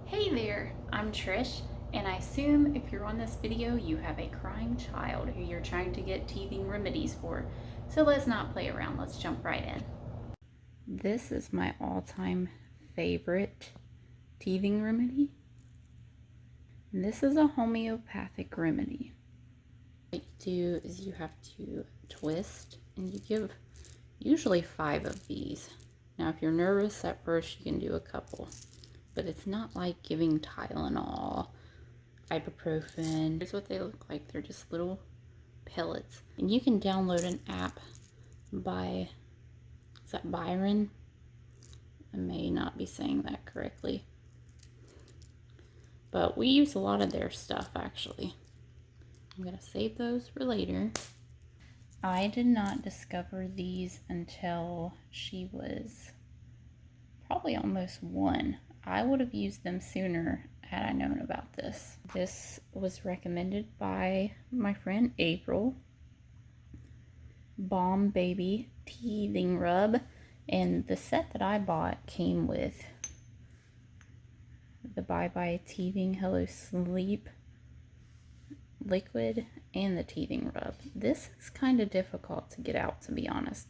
Hey there, I'm Trish, and I assume if you're on this video, you have a crying child who you're trying to get teething remedies for. So let's not play around, let's jump right in. This is my all-time favorite teething remedy. And this is a homeopathic remedy. What you do is you have to twist, and you give usually 5 of these. Now, if you're nervous at first, you can do a couple. But it's not like giving Tylenol, ibuprofen. Here's what they look like. They're just little pellets. And you can download an app by, is that Byron? I may not be saying that correctly. But we use a lot of their stuff, actually. I'm going to save those for later. I did not discover these until she was probably almost 1. I would have used them sooner had I known about this. This was recommended by my friend April. Bomb Baby Teething Rub. And the set that I bought came with the Bye Bye Teething Hello Sleep liquid and the teething rub. This is kind of difficult to get out, to be honest.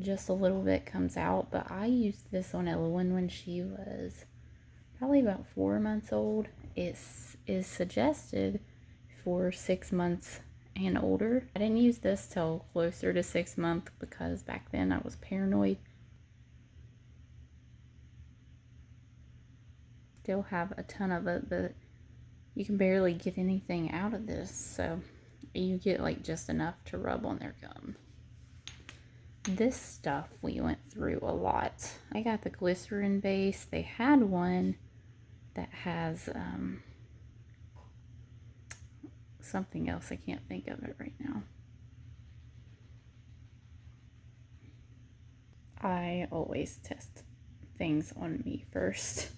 Just a little bit comes out, but I used this on Elowen when she was probably about 4 months old. It is suggested for 6 months and older. I didn't use this till closer to 6 months because back then I was paranoid. Still have a ton of it, but you can barely get anything out of this, so you get like just enough to rub on their gum. This stuff we went through a lot. I got the glycerin base. They had one that has something else. I can't think of it right now. I always test things on me first.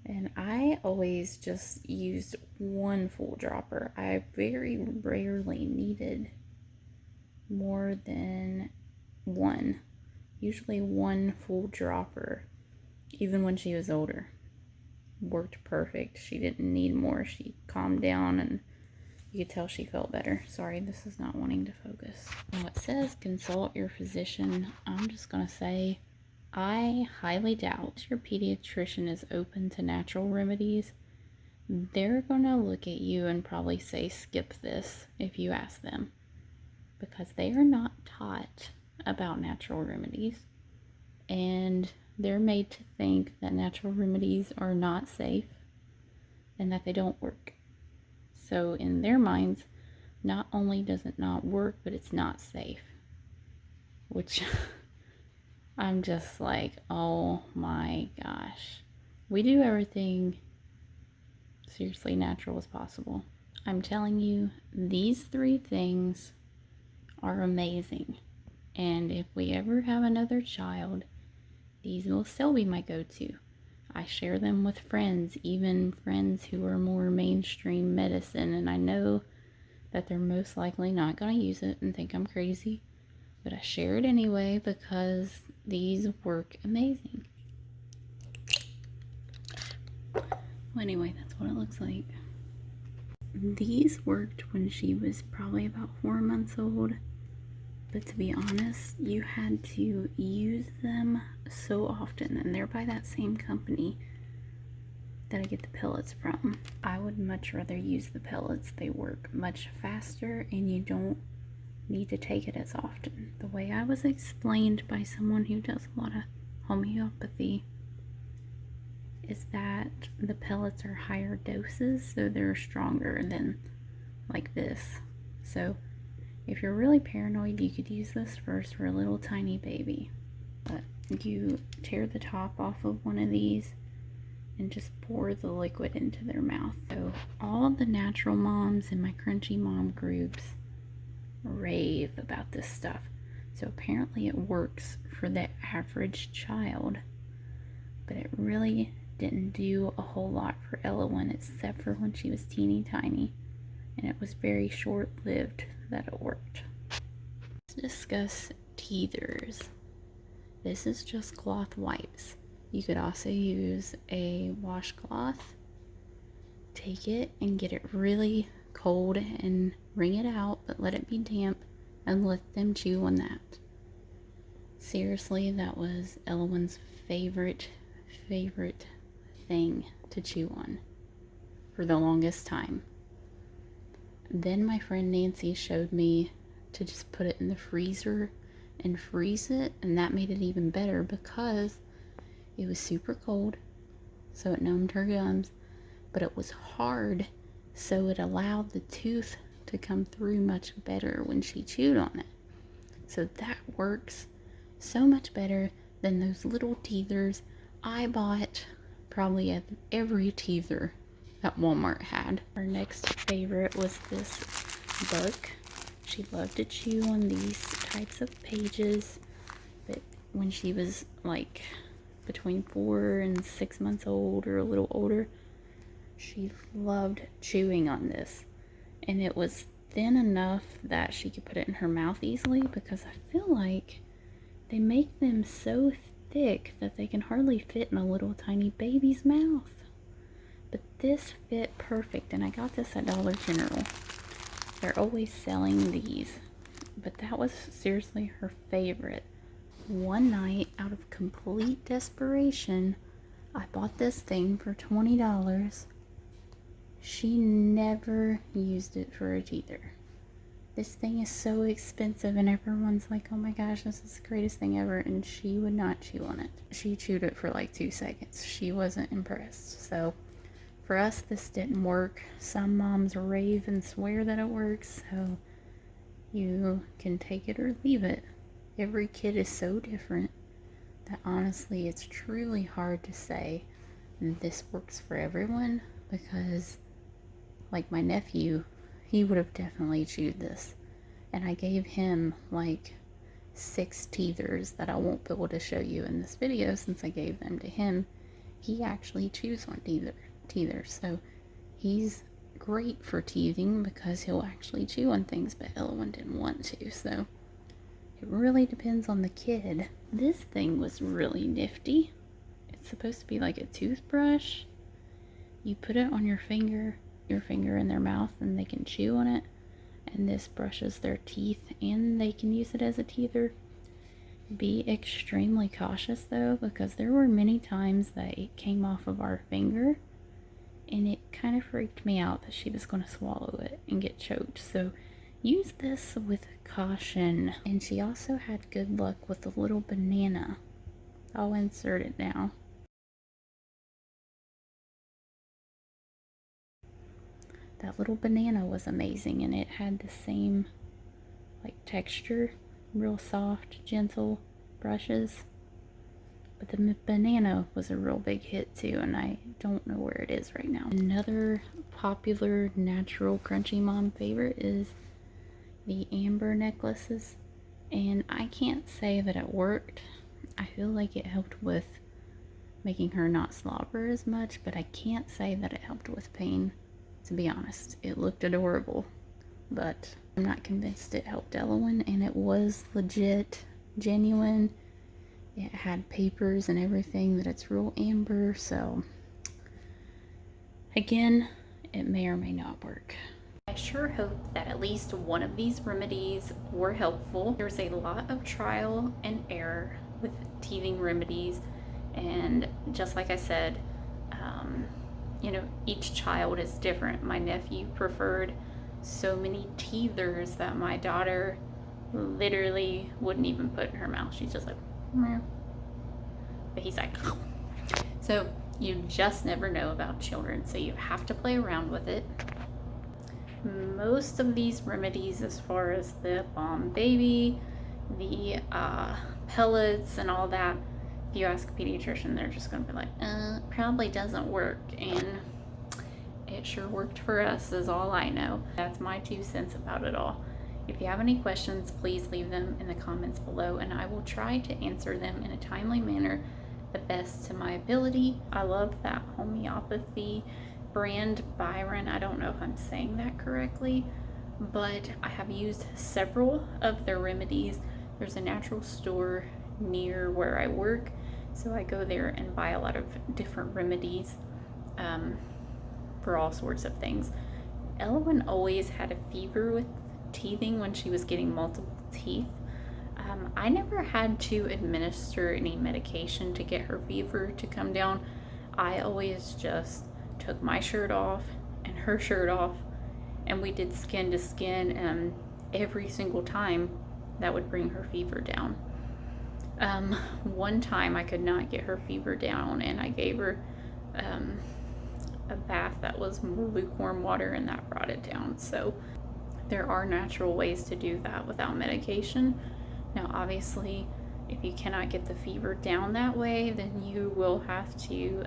And I always just used 1 full dropper. I very rarely needed more than 1. Usually 1 full dropper, even when she was older. Worked perfect. She didn't need more. She calmed down and you could tell she felt better. Sorry, this is not wanting to focus. Now it says consult your physician. I'm just going to say I highly doubt your pediatrician is open to natural remedies. They're going to look at you and probably say skip this if you ask them, because they are not taught about natural remedies, and they're made to think that natural remedies are not safe and that they don't work. So in their minds, not only does it not work, but it's not safe, which I'm just like, oh my gosh. We do everything seriously natural as possible. I'm telling you, these 3 things are amazing. And if we ever have another child, these will still be my go-to. I share them with friends, even friends who are more mainstream medicine, and I know that they're most likely not going to use it and think I'm crazy, but I share it anyway because these work amazing. Well, anyway, that's what it looks like. These worked when she was probably about 4 months old. But to be honest, you had to use them so often, and they're by that same company that I get the pellets from. I would much rather use the pellets. They work much faster, and you don't need to take it as often. The way I was explained by someone who does a lot of homeopathy is that the pellets are higher doses, so they're stronger than like this. So if you're really paranoid, you could use this first for a little tiny baby. But you tear the top off of one of these and just pour the liquid into their mouth. So all the natural moms in my Crunchy Mom groups rave about this stuff. So apparently it works for the average child, but it really didn't do a whole lot for Elowen except for when she was teeny tiny, and it was very short-lived that it worked. Let's discuss teethers. This is just cloth wipes. You could also use a washcloth. Take it and get it really cold and wring it out, but let it be damp and let them chew on that. Seriously, that was Elowen's favorite thing to chew on for the longest time. Then my friend Nancy showed me to just put it in the freezer and freeze it, and that made it even better because it was super cold, so it numbed her gums, but it was hard, so it allowed the tooth to come through much better when she chewed on it. So that works so much better than those little teethers I bought probably at every teether that Walmart had. Our next favorite was this book. She loved to chew on these types of pages, but when she was like between 4 and 6 months old or a little older, she loved chewing on this, and it was thin enough that she could put it in her mouth easily, because I feel like they make them so thick that they can hardly fit in a little tiny baby's mouth. But this fit perfect, and I got this at Dollar General. They're always selling these, but that was seriously her favorite. One night, out of complete desperation, I bought this thing for $20. She never used it for a teether. This thing is so expensive, and everyone's like, oh my gosh, this is the greatest thing ever, and she would not chew on it. She chewed it for like 2 seconds. She wasn't impressed. So for us, this didn't work. Some moms rave and swear that it works, so you can take it or leave it. Every kid is so different that honestly it's truly hard to say this works for everyone, because like my nephew, he would have definitely chewed this, and I gave him like 6 teethers that I won't be able to show you in this video since I gave them to him. He actually chews on teethers, so he's great for teething because he'll actually chew on things, but Elowen didn't want to, so it really depends on the kid. This thing was really nifty. It's supposed to be like a toothbrush. You put it on your finger in their mouth, and they can chew on it, and this brushes their teeth, and they can use it as a teether. Be extremely cautious though, because there were many times that it came off of our finger, and it kind of freaked me out that she was going to swallow it and get choked. So use this with caution. And she also had good luck with the little banana. I'll insert it now. That little banana was amazing, and it had the same like texture, real soft, gentle brushes. But the banana was a real big hit too, and I don't know where it is right now. Another popular natural crunchy mom favorite is the amber necklaces, and I can't say that it worked. I feel like it helped with making her not slobber as much, but I can't say that it helped with pain, to be honest. It looked adorable, but I'm not convinced it helped Elowen, and it was legit, genuine. It had papers and everything that it's real amber, so again, it may or may not work. I sure hope that at least one of these remedies were helpful. There's a lot of trial and error with teething remedies, and just like I said, you know, each child is different. My nephew preferred so many teethers that my daughter literally wouldn't even put in her mouth. She's just like, meh. But he's like, so you just never know about children, so you have to play around with it. Most of these remedies, as far as the bomb baby, the pellets and all that, if you ask a pediatrician, they're just going to be like, probably doesn't work, and it sure worked for us is all I know. That's my 2 cents about it all. If you have any questions, please leave them in the comments below, and I will try to answer them in a timely manner, the best to my ability. I love that homeopathy brand, Byron. I don't know if I'm saying that correctly, but I have used several of their remedies. There's a natural store near where I work So I go there and buy a lot of different remedies for all sorts of things. Ella always had a fever with teething when she was getting multiple teeth. I never had to administer any medication to get her fever to come down. I always just took my shirt off and her shirt off, and we did skin to skin, and every single time that would bring her fever down. One time I could not get her fever down, and I gave her a bath that was more lukewarm water, and that brought it down. So there are natural ways to do that without medication. Now obviously, if you cannot get the fever down that way, then you will have to,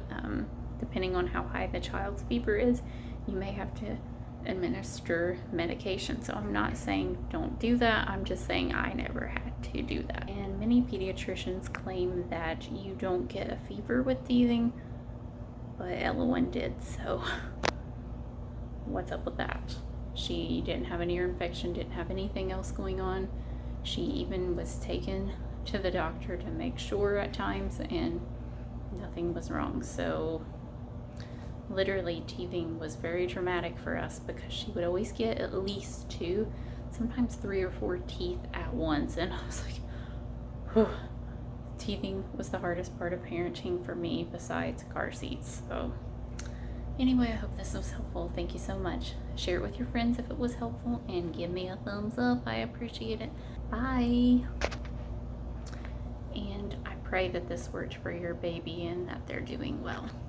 depending on how high the child's fever is, you may have to administer medication. So I'm not saying don't do that, I'm just saying I never had to do that. And many pediatricians claim that you don't get a fever with teething, but Ella did, so what's up with that? She didn't have an ear infection, didn't have anything else going on. She even was taken to the doctor to make sure at times, and nothing was wrong. So literally, teething was very traumatic for us because she would always get at least 2, sometimes 3 or 4 teeth at once, and I was like, whew. Teething was the hardest part of parenting for me besides car seats. So anyway, I hope this was helpful. Thank you so much. Share it with your friends if it was helpful, and give me a thumbs up. I appreciate it. Bye. And I pray that this worked for your baby and that they're doing well.